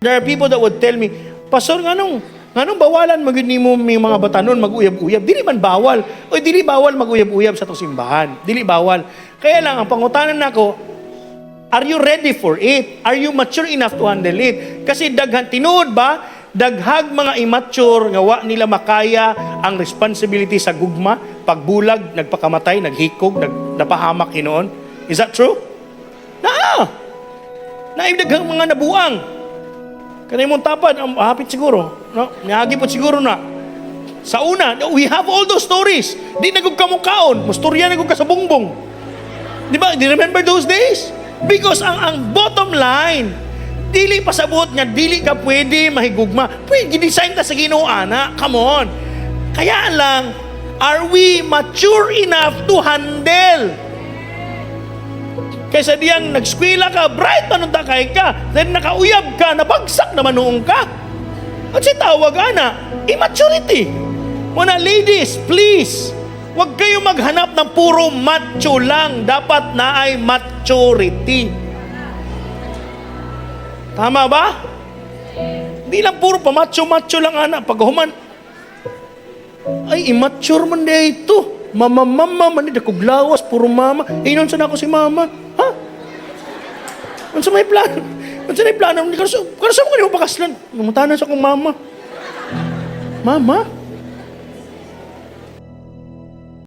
There are people that would tell me, Pastor, nganong bawalan magud nimo may mga batanon mag-uyab-uyab? Dili man bawal. O dili bawal mag-uyab-uyab sa tong simbahan. Dili bawal. Kaya lang ang pangutanan nako, are you ready for it? Are you mature enough to handle it? Kasi tinuod ba, daghag mga immature nga wa nila makaya ang responsibility sa gugma, pagbulag, nagpakamatay, naghikog, napahamak hinoon. Is that true? Naibdaghang mga nabuang. Kanay mong tapad, hapit siguro. No? Nihagi po siguro na. Sa una, we have all those stories. Di nagug kamukaon. Musturya nagug ka sa bungbong. Di ba? Do you remember those days? Because ang bottom line, dili pasabot nga, dili ka pwede mahigugma. Pwede, design ka sa Ginoo, ana. Come on. Kaya lang, are we mature enough to handle? Kaysa diyang nagskwila ka, bright manunta kay ka, then nakauyab ka, nabagsak naman noong ka. At si tawag, ana, immaturity. Muna, ladies, please, huwag kayo maghanap ng puro macho lang. Dapat na ay maturity. Tama ba? Hindi lang puro pamacho-macho lang, ana. Pag human, ay, immature man na ito. Mama, man na kuglawas, puro mama. Inon sa ako si mama. Ha? Ano sa may plano? Ano sa may plano? Kano sa mo kanimo pakaslan? Namutanan sa akong mama. Mama?